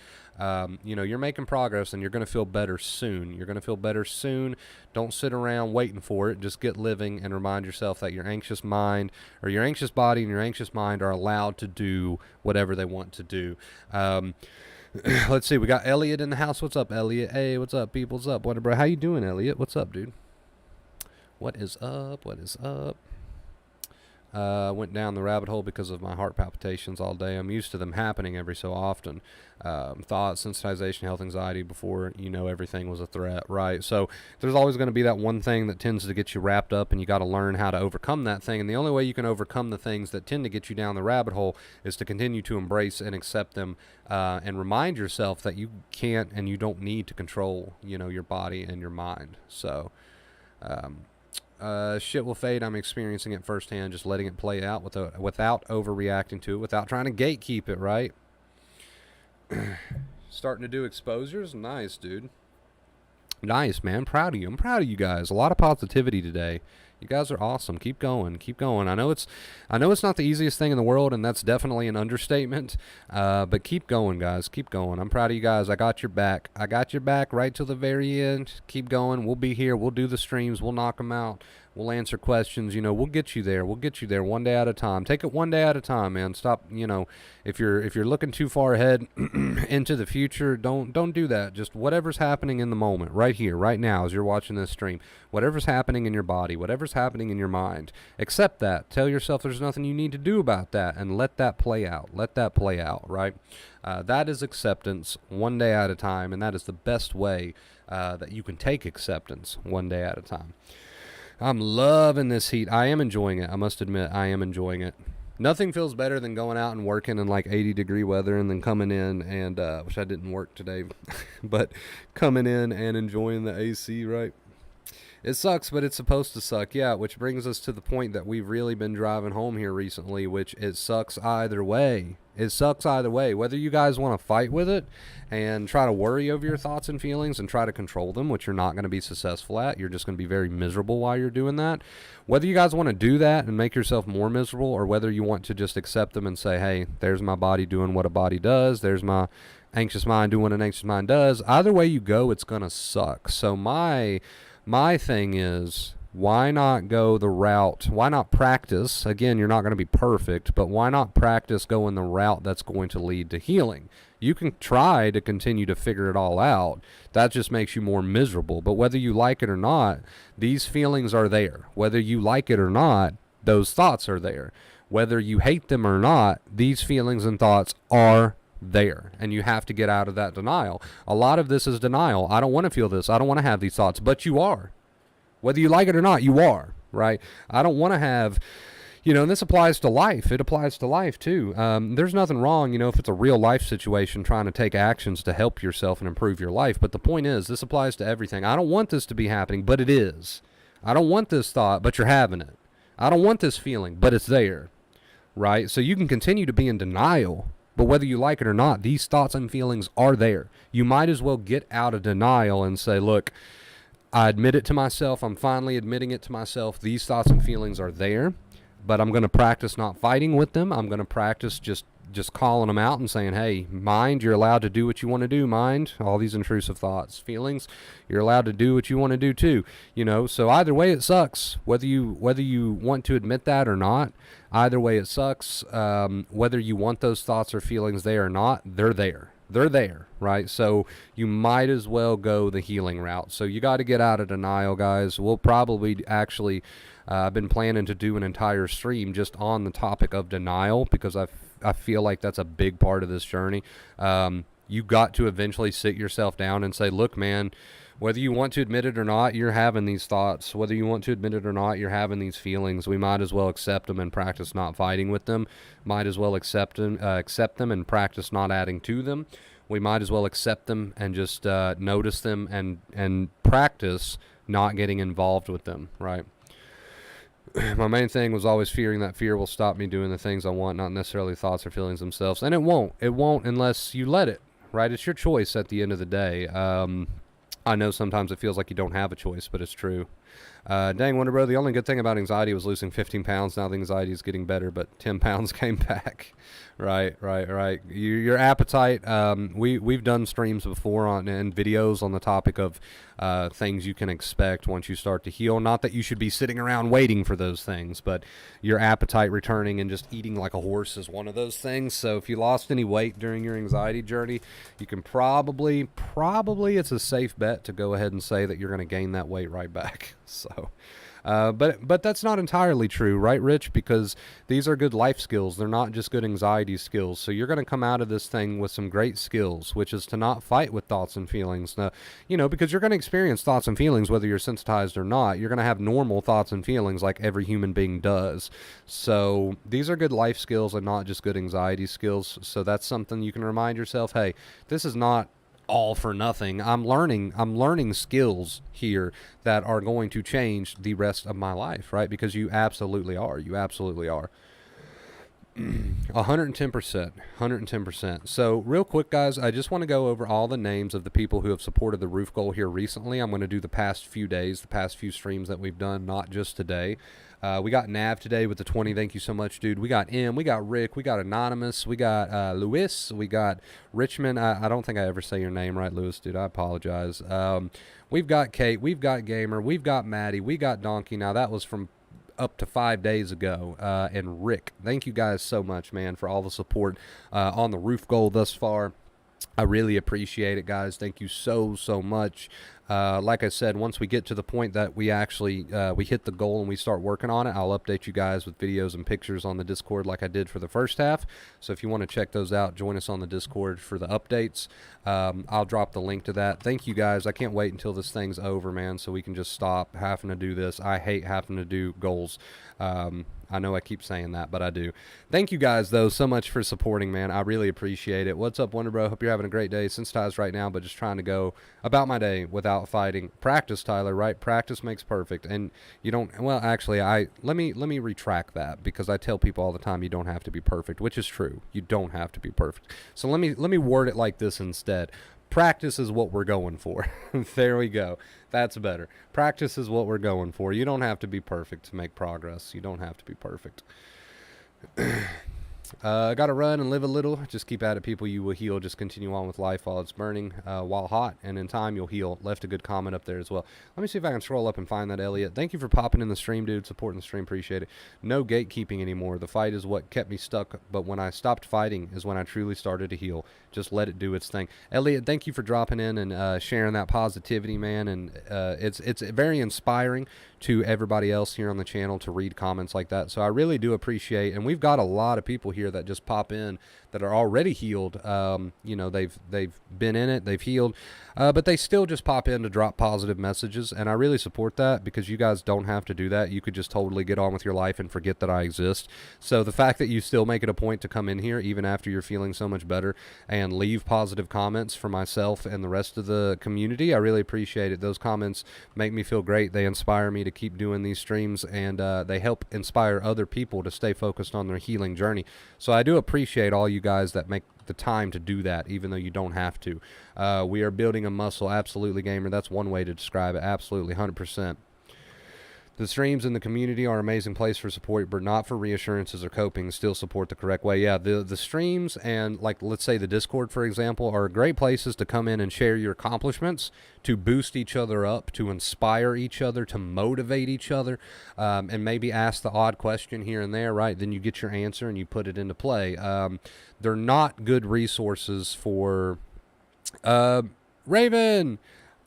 You're making progress, and you're going to feel better soon. You're going to feel better soon. Don't sit around waiting for it. Just get living and remind yourself that your anxious mind or your anxious body and your anxious mind are allowed to do whatever they want to do. Let's see. We got Elliot in the house. What's up, Elliot? Hey, what's up, people? What's up? What, bro? How you doing, Elliot? What's up, dude? What is up? What is up? Went down the rabbit hole because of my heart palpitations all day. I'm used to them happening every so often. Thought, sensitization, health, anxiety before you know everything was a threat, right? So there's always going to be that one thing that tends to get you wrapped up, and you got to learn how to overcome that thing. And the only way you can overcome the things that tend to get you down the rabbit hole is to continue to embrace and accept them, and remind yourself that you can't and you don't need to control, your body and your mind. So, shit will fade. I'm experiencing it firsthand, just letting it play out without overreacting to it, without trying to gatekeep it, right? Starting to do exposures. Nice, dude. Nice, man. Proud of you. I'm proud of you guys. A lot of positivity today. You guys are awesome. Keep going. Keep going. I know it's not the easiest thing in the world, and that's definitely an understatement. But keep going, guys. Keep going. I'm proud of you guys. I got your back. I got your back right till the very end. Keep going. We'll be here. We'll do the streams. We'll knock them out. We'll answer questions. We'll get you there. We'll get you there one day at a time. Take it one day at a time, man. Stop. If you're looking too far ahead into the future, don't do that. Just whatever's happening in the moment, right here, right now, as you're watching this stream, whatever's happening in your body, whatever's happening in your mind, accept that. Tell yourself there's nothing you need to do about that, and let that play out. Let that play out, right? That is acceptance one day at a time, and that is the best way that you can take acceptance one day at a time. I'm loving this heat. I am enjoying it. I must admit, I am enjoying it. Nothing feels better than going out and working in like 80-degree weather and then coming in and, which I didn't work today, but coming in and enjoying the AC, right? It sucks, but it's supposed to suck, yeah, which brings us to the point that we've really been driving home here recently, which it sucks either way. It sucks either way. Whether you guys want to fight with it and try to worry over your thoughts and feelings and try to control them, which you're not going to be successful at. You're just going to be very miserable while you're doing that. Whether you guys want to do that and make yourself more miserable, or whether you want to just accept them and say, hey, there's my body doing what a body does. There's my anxious mind doing what an anxious mind does. Either way you go, it's going to suck. So my thing is, why not go the route? Why not practice? Again, you're not going to be perfect, but why not practice going the route that's going to lead to healing? You can try to continue to figure it all out. That just makes you more miserable. But whether you like it or not, these feelings are there. Whether you like it or not, those thoughts are there. Whether you hate them or not, these feelings and thoughts are there, and you have to get out of that denial. A lot of this is denial. I don't want to feel this. I don't want to have these thoughts, but you are. Whether you like it or not, you are, right? I don't want to have, and this applies to life. It applies to life too. There's nothing wrong, if it's a real life situation, trying to take actions to help yourself and improve your life. But the point is, this applies to everything. I don't want this to be happening, but it is. I don't want this thought, but you're having it. I don't want this feeling, but it's there, right? So you can continue to be in denial, but whether you like it or not, these thoughts and feelings are there. You might as well get out of denial and say, look, I admit it to myself. I'm finally admitting it to myself. These thoughts and feelings are there, but I'm going to practice not fighting with them. I'm going to practice just calling them out and saying, hey, mind, you're allowed to do what you want to do, mind. All these intrusive thoughts, feelings, you're allowed to do what you want to do too. So either way it sucks, whether you want to admit that or not. Either way it sucks. Whether you want those thoughts or feelings there or not, they're there. They're there, right? So you might as well go the healing route. So you got to get out of denial, guys. We'll probably actually, I've been planning to do an entire stream just on the topic of denial, because I feel like that's a big part of this journey. You got to eventually sit yourself down and say, look, man, whether you want to admit it or not, you're having these thoughts. Whether you want to admit it or not, you're having these feelings. We might as well accept them and practice not fighting with them. Might as well accept them and practice not adding to them. We might as well accept them and just notice them and practice not getting involved with them, right? My main thing was always fearing that fear will stop me doing the things I want, not necessarily thoughts or feelings themselves. And it won't. It won't unless you let it, right? It's your choice at the end of the day. I know sometimes it feels like you don't have a choice, but it's true. Dang Wonder Bro, the only good thing about anxiety was losing 15 pounds. Now the anxiety is getting better, but 10 pounds came back. Right. Your appetite, we've done streams before and videos on the topic of things you can expect once you start to heal. Not that you should be sitting around waiting for those things, but your appetite returning and just eating like a horse is one of those things. So if you lost any weight during your anxiety journey, you can probably it's a safe bet to go ahead and say that you're going to gain that weight right back. So, but that's not entirely true, right, Rich? Because these are good life skills. They're not just good anxiety skills. So you're going to come out of this thing with some great skills, which is to not fight with thoughts and feelings. Now, because you're going to experience thoughts and feelings whether you're sensitized or not. You're going to have normal thoughts and feelings like every human being does. So these are good life skills and not just good anxiety skills. So that's something you can remind yourself, hey, this is not all for nothing. I'm learning skills here that are going to change the rest of my life, right? Because you absolutely are. 110%. 110%. So, real quick, guys, I just want to go over all the names of the people who have supported the roof goal here recently. I'm going to do the past few days, the past few streams that we've done, not just today. We got Nav today with the 20. Thank you so much, dude. We got M. We got Rick. We got Anonymous. We got Lewis. We got Richmond. I don't think I ever say your name right, Lewis, dude. I apologize. We've got Kate. We've got Gamer. We've got Maddie. We got Donkey. Now, that was from up to 5 days ago. And Rick, thank you guys so much, man, for all the support on the roof goal thus far. I really appreciate it, guys. Thank you so much. Like I said, once we get to the point that we actually we hit the goal and we start working on it, I'll update you guys with videos and pictures on the Discord like I did for the first half. So if you want to check those out, join us on the Discord for the updates. I'll drop the link to that. Thank you, guys. I can't wait until this thing's over, man, so we can just stop having to do this. I hate having to do goals. I know I keep saying that, but I do. Thank you guys, though, so much for supporting, man. I really appreciate it. What's up, Wonder Bro? Hope you're having a great day. Sensitized right now, but just trying to go about my day without fighting. Practice, Tyler, right? Practice makes perfect. And you don't, well, actually, let me retract that, because I tell people all the time you don't have to be perfect, which is true. You don't have to be perfect. So let me word it like this instead. Practice is what we're going for. There we go. That's better. Practice is what we're going for. You don't have to be perfect to make progress. You don't have to be perfect. Got to run and live a little. Just keep at it, people. You will heal. Just continue on with life while it's burning, while hot, and in time you'll heal. Left a good comment up there as well. Let me see if I can scroll up and find that, Elliot. Thank you for popping in the stream, dude. Supporting the stream. Appreciate it. No gatekeeping anymore. The fight is what kept me stuck, but when I stopped fighting is when I truly started to heal. Just let it do its thing. Elliot, thank you for dropping in and sharing that positivity, man. And it's very inspiring to everybody else here on the channel to read comments like that. So I really do appreciate, and we've got a lot of people here that just pop in that are already healed. You know, they've been in it, they've healed, but they still just pop in to drop positive messages, and I really support that, because you guys don't have to do that. You could just totally get on with your life and forget that I exist. So the fact that you still make it a point to come in here even after you're feeling so much better and leave positive comments for myself and the rest of the community, I really appreciate it. Those comments make me feel great. They inspire me to keep doing these streams, and they help inspire other people to stay focused on their healing journey. So I do appreciate all you guys that make the time to do that, even though you don't have to. We are building a muscle. Absolutely, Gamer. That's one way to describe it. Absolutely, 100%. The streams in the community are an amazing place for support, but not for reassurances or coping. Still support the correct way. Yeah, the streams and, like, let's say the Discord, for example, are great places to come in and share your accomplishments, to boost each other up, to inspire each other, to motivate each other, and maybe ask the odd question here and there, right? Then you get your answer and you put it into play. They're not good resources for... Raven!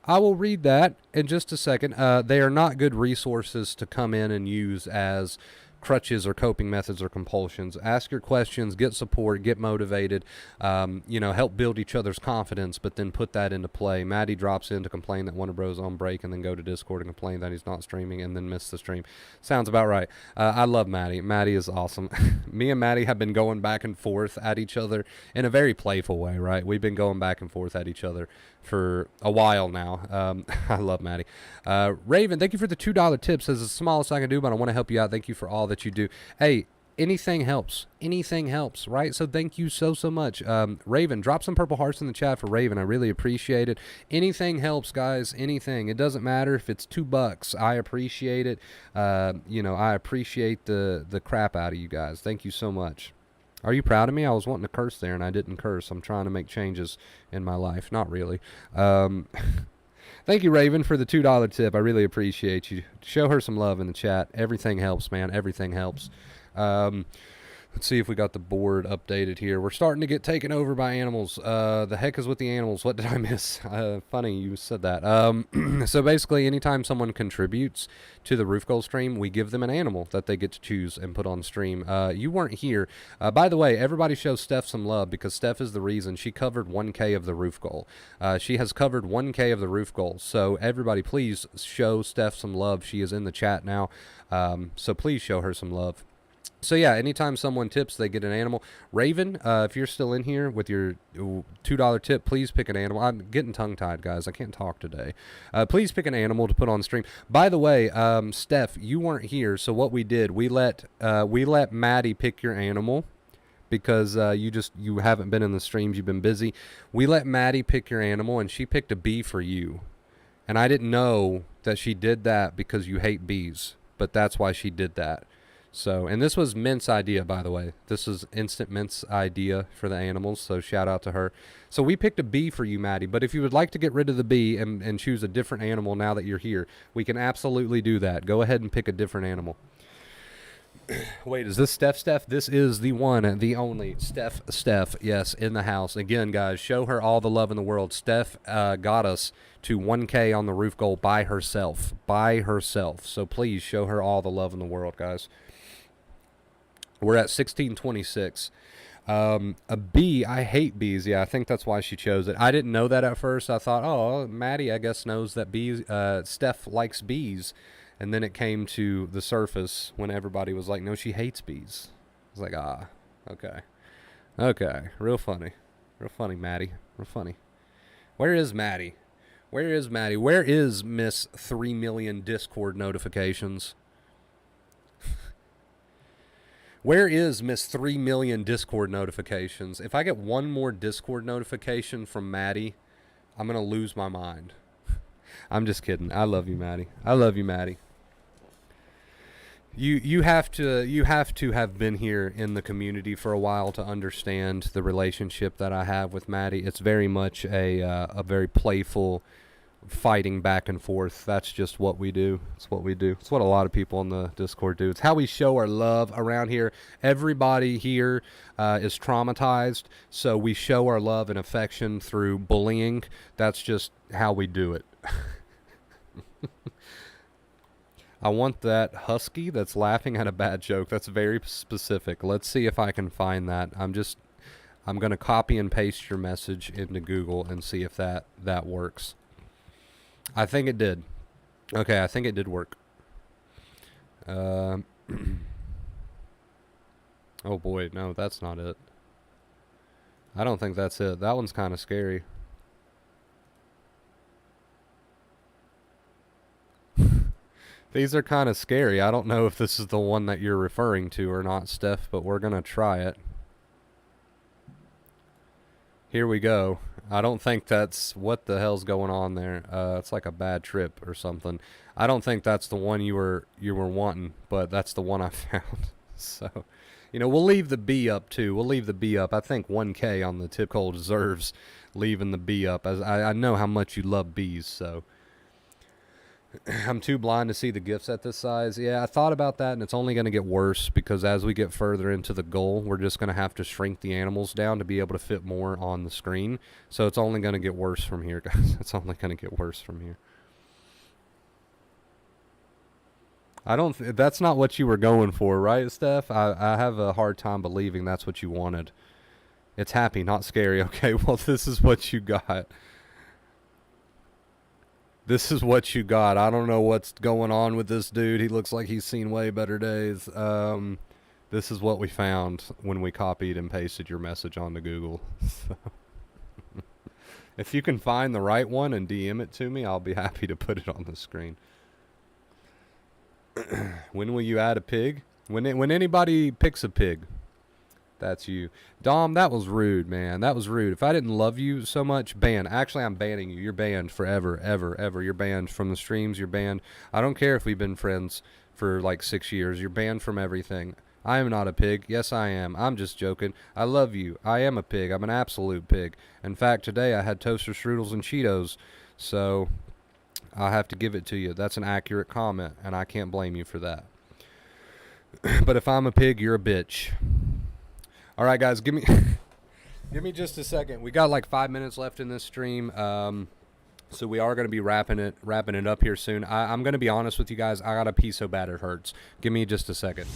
I will read that in just a second. They are not good resources to come in and use as crutches or coping methods or compulsions. Ask your questions, get support, get motivated, you know, help build each other's confidence, but then put that into play. Maddie drops in to complain that Wonder Bro's on break and then go to Discord and complain that he's not streaming and then miss the stream. Sounds about right. I love Maddie. Maddie is awesome. Me and Maddie have been going back and forth at each other in a very playful way, right? We've been going back and forth at each other for a while now. I love Maddie. Raven, thank you for the $2 tip. Says it's the smallest I can do, but I want to help you out. Thank you for all that you do. Hey, anything helps. Anything helps, right? So thank you so much. Raven, drop some purple hearts in the chat for Raven. I really appreciate it. Anything helps, guys. Anything. It doesn't matter if it's $2. I appreciate it. You know, I appreciate the crap out of you guys. Thank you so much. Are you proud of me? I was wanting to curse there, and I didn't curse. I'm trying to make changes in my life. Not really. Thank you, Raven, for the $2 tip. I really appreciate you. Show her some love in the chat. Everything helps, man. Everything helps. Let's see if we got the board updated here. We're starting to get taken over by animals. The heck is with the animals? What did I miss? Funny you said that. So basically, anytime someone contributes to the Roof Goal stream, we give them an animal that they get to choose and put on stream. You weren't here. By the way, everybody show Steph some love, because Steph is the reason. She covered 1K of the Roof Goal. She has covered 1K of the Roof Goal. So everybody, please show Steph some love. She is in the chat now. So please show her some love. So yeah, anytime someone tips, they get an animal. Raven, if you're still in here with your $2 tip, please pick an animal. I'm getting tongue-tied, guys. I can't talk today. Please pick an animal to put on stream. By the way, Steph, you weren't here, so what we did, we let Maddie pick your animal. because you haven't been in the streams. You've been busy. We let Maddie pick your animal, and she picked a bee for you. And I didn't know that she did that because you hate bees, but that's why she did that. So, and this was Mint's idea, by the way. This is Instant Mint's idea for the animals, so shout out to her. So we picked a bee for you, Maddie, but if you would like to get rid of the bee and choose a different animal now that you're here, we can absolutely do that. Go ahead and pick a different animal. Wait, is this Steph? This is the one and the only Steph, yes, in the house. Again, guys, show her all the love in the world. Steph got us to 1K on the roof goal by herself. So please show her all the love in the world, guys. We're at 1626. A bee, I hate bees. Yeah, I think that's why she chose it. I didn't know that at first. I thought, oh, Maddie, I guess, knows that bees. Steph likes bees. And then it came to the surface when everybody was like, no, she hates bees. I was like, okay. Okay, real funny. Real funny, Maddie. Real funny. Where is Maddie? Where is Miss 3 million Discord notifications? Where is Miss 3 million Discord notifications? If I get one more Discord notification from Maddie, I'm going to lose my mind. I'm just kidding. I love you, Maddie. You have to have been here in the community for a while to understand the relationship that I have with Maddie. It's very much a very playful fighting back and forth. That's just what we do. It's what we do. It's what a lot of people on the Discord do. It's how we show our love around here. Everybody here is traumatized, so we show our love and affection through bullying. That's just how we do it. I want that husky that's laughing at a bad joke. That's very specific. Let's see if I can find that. I'm going to copy and paste your message into Google and see if that works. I think it did. Okay, I think it did work. Oh boy, no, that's not it. I don't think that's it. That one's kind of scary. These are kind of scary. I don't know if this is the one that you're referring to or not, Steph, but we're going to try it. Here we go. I don't think that's... What the hell's going on there? It's like a bad trip or something. I don't think that's the one you were wanting, but that's the one I found. So, you know, we'll leave the B up too. We'll leave the B up. I think 1K on the tip goal deserves leaving the B up. As I know how much you love bees, so... I'm too blind to see the gifts at this size. Yeah, I thought about that, and it's only going to get worse because as we get further into the goal, we're just going to have to shrink the animals down to be able to fit more on the screen. So it's only going to get worse from here, guys. It's only going to get worse from here. That's not what you were going for, right, Steph? I have a hard time believing that's what you wanted. It's happy, not scary. Okay, well, this is what you got. This is what you got. I don't know what's going on with this dude. He looks like he's seen way better days. This is what we found when we copied and pasted your message onto Google. So if you can find the right one and DM it to me, I'll be happy to put it on the screen. When will you add a pig? When anybody picks a pig. That's you. Dom, that was rude, man. That was rude. If I didn't love you so much, ban. Actually, I'm banning you. You're banned forever, ever, ever. You're banned from the streams. You're banned. I don't care if we've been friends for like 6 years. You're banned from everything. I am not a pig. Yes, I am. I'm just joking. I love you. I am a pig. I'm an absolute pig. In fact, today I had toaster strudels and Cheetos, so I have to give it to you. That's an accurate comment, and I can't blame you for that. But if I'm a pig, you're a bitch. All right, guys, give me just a second. We got like 5 minutes left in this stream, so we are going to be wrapping it up here soon. I'm going to be honest with you guys. I got to pee so bad it hurts. Give me just a second.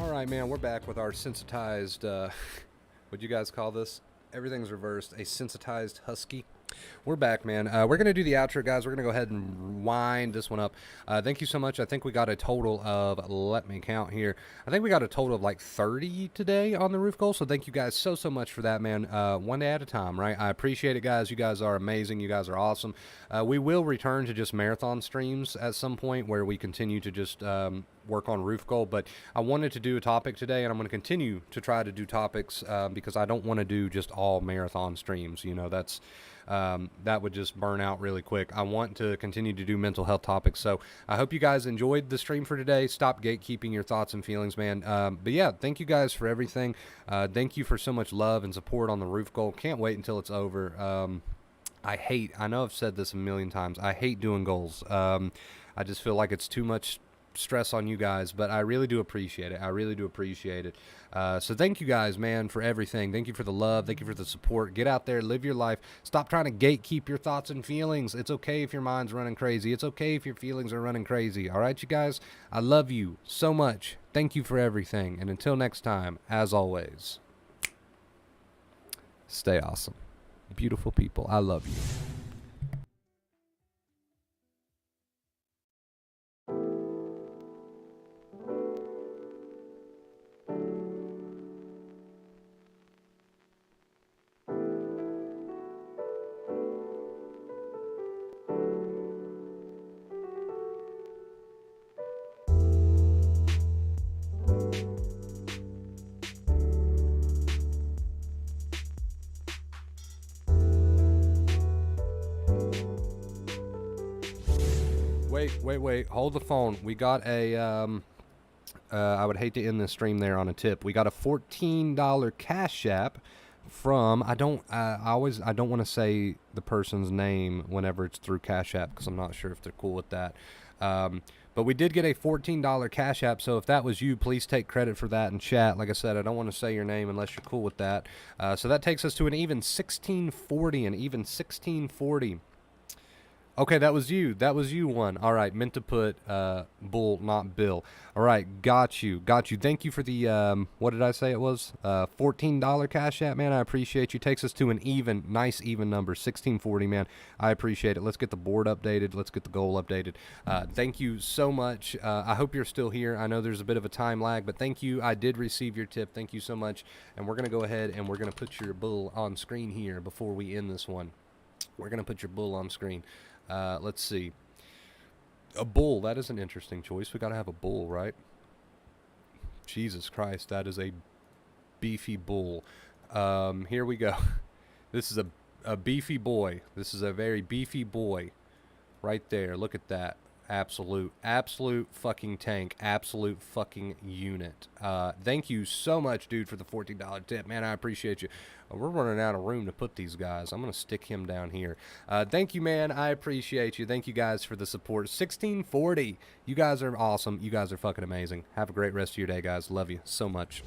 All right, man, we're back with our sensitized, what'd you guys call this? Everything's reversed. A sensitized husky. We're back, man. We're going to do the outro, guys. We're going to go ahead and wind this one up. Thank you so much. I think we got a total of, let me count here. I think we got a total of like 30 today on the roof goal. So thank you guys so much for that, man. One day at a time, right? I appreciate it, guys. You guys are amazing. You guys are awesome. We will return to just marathon streams at some point where we continue to just work on roof goal, but I wanted to do a topic today, and I'm going to continue to try to do topics because I don't want to do just all marathon streams. You know, that's that would just burn out really quick. I want to continue to do mental health topics. So I hope you guys enjoyed the stream for today. Stop gatekeeping your thoughts and feelings, man. But yeah, thank you guys for everything. Thank you for so much love and support on the roof goal. Can't wait until it's over. I know I've said this a million times. I hate doing goals. I just feel like it's too much stress on you guys, but I really do appreciate it. I really do appreciate it. So thank you guys, man, for everything. Thank you for the love. Thank you for the support. Get out there, live your life. Stop trying to gatekeep your thoughts and feelings. It's okay if your mind's running crazy. It's okay if your feelings are running crazy. All right, you guys? I love you so much. Thank you for everything. And until next time, as always, stay awesome. Beautiful people. I love you. Wait. Hold the phone. We got a, I would hate to end this stream there on a tip. We got a $14 Cash App from, I don't want to say the person's name whenever it's through Cash App because I'm not sure if they're cool with that. But we did get a $14 Cash App, so if that was you, please take credit for that in chat. Like I said, I don't want to say your name unless you're cool with that. So that takes us to an even 1640. Okay, that was you. That was you one. All right, meant to put Bull, not Bill. All right, got you. Thank you for the, what did I say it was? $14 Cash App, man. I appreciate you. Takes us to an nice even number, 1640, man. I appreciate it. Let's get the board updated. Let's get the goal updated. Thank you so much. I hope you're still here. I know there's a bit of a time lag, but thank you. I did receive your tip. Thank you so much. And we're going to go ahead and we're going to put your bull on screen here before we end this one. We're going to put your bull on screen. Let's see. A bull, that is an interesting choice. We gotta have a bull, right? Jesus Christ, that is a beefy bull. Here we go. This is a beefy boy. This is a very beefy boy. Right there, look at that. Absolute fucking tank. Absolute fucking unit. Thank you so much, dude, for the $14 tip. Man, I appreciate you. We're running out of room to put these guys. I'm going to stick him down here. Thank you, man. I appreciate you. Thank you guys for the support. 1640. You guys are awesome. You guys are fucking amazing. Have a great rest of your day, guys. Love you so much.